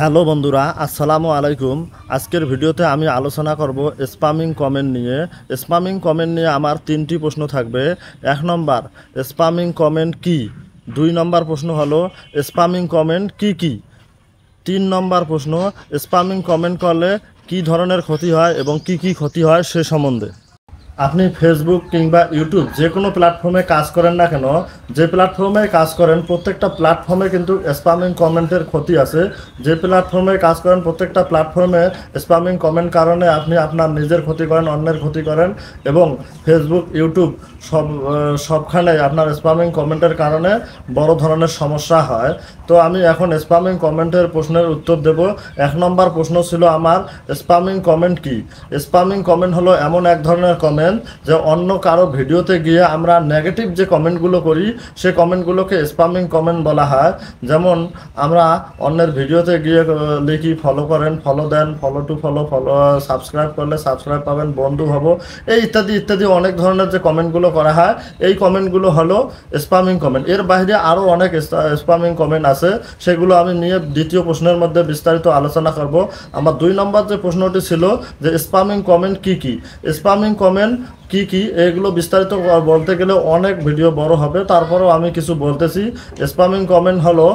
Hello বন্ধুরা, আসসালামু আলাইকুম। আজকের ভিডিওতে আমি আলোচনা করব স্প্যামিং কমেন্ট নিয়ে। স্প্যামিং কমেন্ট নিয়ে আমার তিনটি প্রশ্ন থাকবে। 1 নম্বর, স্প্যামিং কমেন্ট কি? 2 নম্বর প্রশ্ন হলো স্প্যামিং কমেন্ট কি কি? 3 নম্বর প্রশ্ন, স্প্যামিং কমেন্ট করলে কি ধরনের ক্ষতি হয় এবং কি কি ক্ষতি হয় সে সম্বন্ধে। আপনি ফেসবুক কিংবা ইউটিউব যে কোনো প্ল্যাটফর্মে কাজ করেন না কেন, যে প্ল্যাটফর্মে কাজ করেন প্রত্যেকটা প্ল্যাটফর্মে কিন্তু স্প্যামিং কমেন্টের ক্ষতি আছে। যে প্ল্যাটফর্মে কাজ করেন প্রত্যেকটা প্ল্যাটফর্মে স্প্যামিং কমেন্ট কারণে আপনি আপনার নিজের ক্ষতি করেন, অন্যের ক্ষতি করেন। এবং ফেসবুক, ইউটিউব সবখানে আপনার স্প্যামিং কমেন্টের কারণে বড় ধরনের সমস্যা হয়। তো আমি এখন স্প্যামিং কমেন্টের প্রশ্নের উত্তর দেব। 1 নম্বর প্রশ্ন ছিল আমার, স্প্যামিং কমেন্ট কি? স্প্যামিং কমেন্ট হলো এমন এক ধরনের কমেন্ট যে অন্য কারো ভিডিওতে গিয়ে আমরা নেগেটিভ যে কমেন্টগুলো করি সেই কমেন্টগুলোকে স্প্যামিং কমেন্ট বলা হয়। যেমন আমরা অন্যের ভিডিওতে গিয়ে লিখি ফলো করেন, ফলো দেন, ফলো টু ফলো, সাবস্ক্রাইব করলে সাবস্ক্রাইব পাবেন, বন্ধু হব, এই ইত্যাদি ইত্যাদি অনেক ধরনের যে কমেন্টগুলো করা হয় এই কমেন্টগুলো হলো স্প্যামিং কমেন্ট। এর বাইরে আরও অনেক স্প্যামিং কমেন্ট আছে, সেগুলো আমি নিয়ে দ্বিতীয় প্রশ্নের মধ্যে বিস্তারিত আলোচনা করব। আমার 2 নম্বর যে প্রশ্নটি ছিল যে স্প্যামিং কমেন্ট কি কি? স্প্যামিং কমেন্ট কি কি এগুলো বিস্তারিত বলতে গেলে অনেক ভিডিও বড় হবে, তারপরেও আমি কিছু বলতেছি। স্প্যামিং কমেন্ট হলো,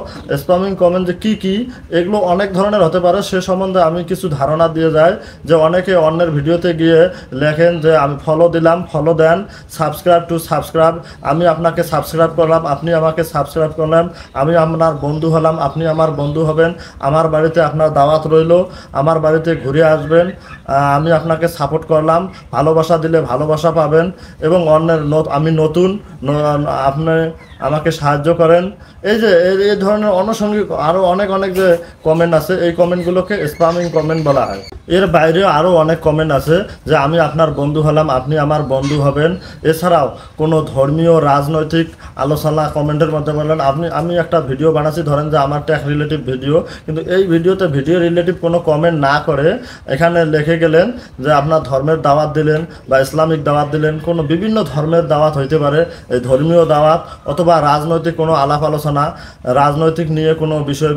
স্প্যামিং কমেন্ট যে কি কি এগুলো অনেক ধরনের হতে পারে সে সম্বন্ধে আমি কিছু ধারণা দিয়ে যাই। যে অনেকে অন্যের ভিডিওতে গিয়ে লেখেন যে আমি ফলো দিলাম, ফলো দেন, সাবস্ক্রাইব টু সাবস্ক্রাইব, আমি আপনাকে সাবস্ক্রাইব করলাম, আপনি আমাকে সাবস্ক্রাইব করলাম, আমি আপনার বন্ধু হলাম, আপনি আমার বন্ধু হবেন, আমার বাড়িতে আপনার দাওয়াত রইল, আমার বাড়িতে ঘুরে আসবেন, আমি আপনাকে সাপোর্ট করলাম, ভালোবাসা দিলে ভালোবাসা পাবেন, এবং অন্যের আমি নতুন, আপনি আমাকে সাহায্য করেন। এই যে এই ধরনের আনুষঙ্গিক আরও অনেক অনেক যে কমেন্ট আছে এই কমেন্টগুলোকে স্প্যামিং কমেন্ট বলা হয়। এর বাইরেও আরও অনেক কমেন্ট আছে যে আমি আপনার বন্ধু হলাম, আপনি আমার বন্ধু হবেন। এছাড়াও কোনো ধর্মীয় রাজনৈতিক আলোচনা কমেন্টের মধ্যে বললেন, আমি একটা ভিডিও বানাচ্ছি, ধরেন যে আমার ট্যাগ রিলেটিভ ভিডিও, কিন্তু এই ভিডিওতে ভিডিও রিলেটিভ কোনো কমেন্ট না করে এখানে লিখে গেলেন যে আপনার ধর্মের দাওয়াত দিলেন বা ইসলামিক দাওয়াত দিলেন, কোনো বিভিন্ন ধর্মের দাওয়াত হইতে পারে, এই ধর্মীয় দাওয়াত অথবা রাজনৈতিক কোনো আলাপ আলোচনা, রাজনৈতিক নিয়ে কোনো বিষয়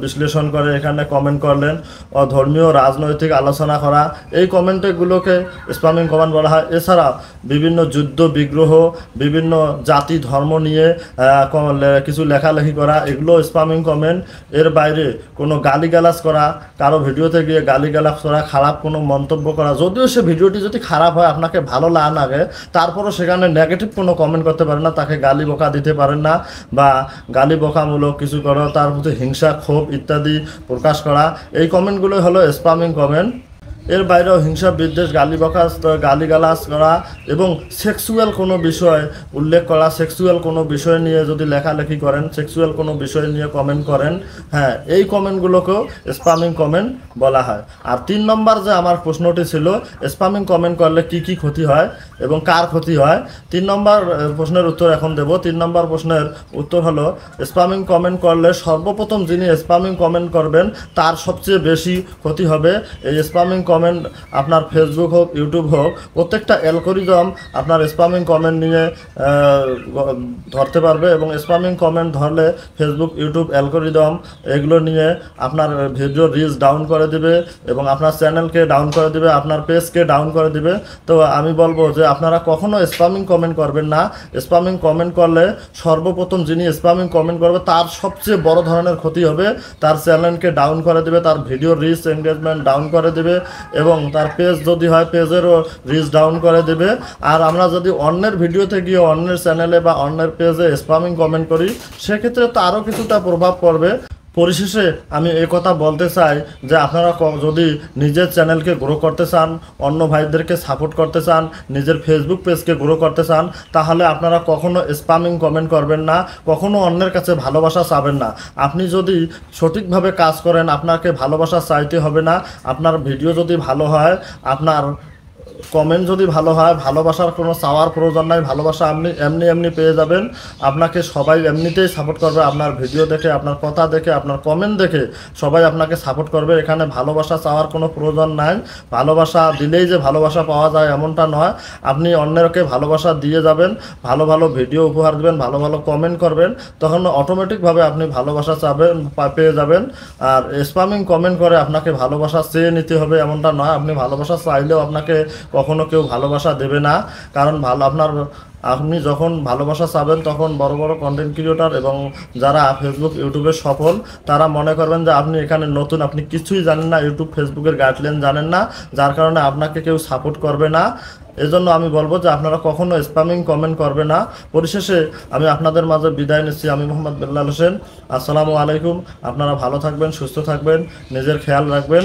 বিশ্লেষণ করে এখানে কমেন্ট করলেন, ও ধর্মীয় রাজনৈতিক আলোচনা করা, এই কমেন্টগুলোকে স্প্যামিং কমেন্ট বলা হয়। এছাড়া বিভিন্ন যুদ্ধ বিগ্রহ, বিভিন্ন জাতি ধর্ম নিয়ে কিছু লেখালেখি করা, এগুলো স্প্যামিং কমেন্ট। এর বাইরে কোনো গালিগালাজ করা, কারো ভিডিওতে গিয়ে গালিগালাজ করা, খারাপ কোনো মন্তব্য করা, যদিও সে ভিডিওটি যদি খারাপ হয় আপনাকে ভালো লাগে, তারপরও সেখানে নেগেটিভ কোনো কমেন্ট করতে পারেন না, তাকে গালি বকা দিতে পারেন না, বা গালি বকামূলক কিছু করা, তার প্রতি হিংসা ক্ষোভ ইত্যাদি প্রকাশ করা, এই কমেন্টগুলো হলো স্প্যামিং কমেন্ট। এর বাইরেও হিংসা বিদ্বেষ, গালিগালাজ করা এবং সেক্সুয়াল কোনো বিষয় উল্লেখ করা, সেক্সুয়াল কোনো বিষয় নিয়ে যদি লেখালেখি করেন, সেক্সুয়াল কোনো বিষয় নিয়ে কমেন্ট করেন, হ্যাঁ, এই কমেন্টগুলোকেও স্প্যামিং কমেন্ট বলা হয়। আর 3 নম্বর যে আমার প্রশ্নটি ছিল স্প্যামিং কমেন্ট করলে কি কি ক্ষতি হয় এবং কার ক্ষতি হয়, 3 নম্বর প্রশ্নের উত্তর এখন দেব। 3 নম্বর প্রশ্নের উত্তর হলো, স্প্যামিং কমেন্ট করলে সর্বপ্রথম যিনি স্প্যামিং কমেন্ট করবেন তার সবচেয়ে বেশি ক্ষতি হবে। এই স্প্যামিং কমেন্ট আপনার ফেসবুক হোক, ইউটিউব হোক, প্রত্যেকটা অ্যালগরিদম আপনার স্প্যামিং কমেন্ট নিয়ে ধরতে পারবে, এবং স্প্যামিং কমেন্ট ধরলে ফেসবুক, ইউটিউব অ্যালগরিদম এগুলো নিয়ে আপনার ভিডিও রিচ ডাউন করে দিবে এবং আপনার চ্যানেলকে ডাউন করে দিবে, আপনার পেজকে ডাউন করে দিবে। তো আমি বলবো যে আপনারা কখনো স্প্যামিং কমেন্ট করবেন না। স্প্যামিং কমেন্ট করলে সর্বপ্রথম যিনি স্প্যামিং কমেন্ট করবে তার সবচেয়ে বড় ধরনের ক্ষতি হবে, তার চ্যানেলকে ডাউন করে দিবে, তার ভিডিও রিচ এঙ্গেজমেন্ট ডাউন করে দিবে, এবং তার পেজ যদি হয় পেজেরও রিচ ডাউন করে দেবে। আর আমরা যদি অন্যের ভিডিওতে গিয়ে অন্যের চ্যানেলে বা অন্যের পেজে স্প্যামিং কমেন্ট করি সেক্ষেত্রে তো আরও কিছুটা প্রভাব পড়বে। পরিশেষে আমি এই কথা বলতে চাই যে আপনারা যদি নিজের চ্যানেলকে গ্রো করতে চান, অন্য ভাইদেরকে সাপোর্ট করতে চান, নিজের ফেসবুক পেজকে গ্রো করতে চান, তাহলে আপনারা কখনো স্প্যামিং কমেন্ট করবেন না, কখনো অন্যের কাছে ভালোবাসা চাবেন না। আপনি যদি সঠিকভাবে কাজ করেন আপনাকে ভালোবাসা চাইতে হবে না। আপনার ভিডিও যদি ভালো হয়, আপনার কমেন্ট যদি ভালো হয়, ভালোবাসার কোনো চাওয়ার প্রয়োজন নাই, ভালোবাসা আপনি এমনি এমনি পেয়ে যাবেন। আপনাকে সবাই এমনিতেই সাপোর্ট করবে, আপনার ভিডিও দেখে, আপনার কথা দেখে, আপনার কমেন্ট দেখে সবাই আপনাকে সাপোর্ট করবে। এখানে ভালোবাসা চাওয়ার কোনো প্রয়োজন নাই। ভালোবাসা দিলেই যে ভালোবাসা পাওয়া যায় এমনটা নয়। আপনি অন্যকে ভালোবাসা দিয়ে যাবেন, ভালো ভালো ভিডিও উপহার দেবেন, ভালো ভালো কমেন্ট করবেন, তখন অটোমেটিকভাবে আপনি ভালোবাসা চাবেন, পেয়ে যাবেন। আর স্প্যামিং কমেন্ট করে আপনাকে ভালোবাসা চেয়ে নিতে হবে এমনটা নয়। আপনি ভালোবাসা চাইলেও আপনাকে কখনো কেউ ভালোবাসা দেবে না। কারণ আপনি যখন ভালোবাসা চাবেন তখন বড় বড় কন্টেন্ট ক্রিয়েটর এবং যারা ফেসবুক ইউটিউবে সফল তারা মনে করবেন যে আপনি এখানে নতুন, আপনি কিছুই জানেন না, ইউটিউব ফেসবুকের গাইডলাইন জানেন না, যার কারণে আপনাকে কেউ সাপোর্ট করবে না। এজন্য আমি বলবো যে আপনারা কখনো স্প্যামিং কমেন্ট করবে না। পরিশেষে আমি আপনাদের মাঝে বিদায় নিচ্ছি। আমি মোহাম্মদ বেল্লাল হোসেন। আসসালামু আলাইকুম। আপনারা ভালো থাকবেন, সুস্থ থাকবেন, নিজের খেয়াল রাখবেন।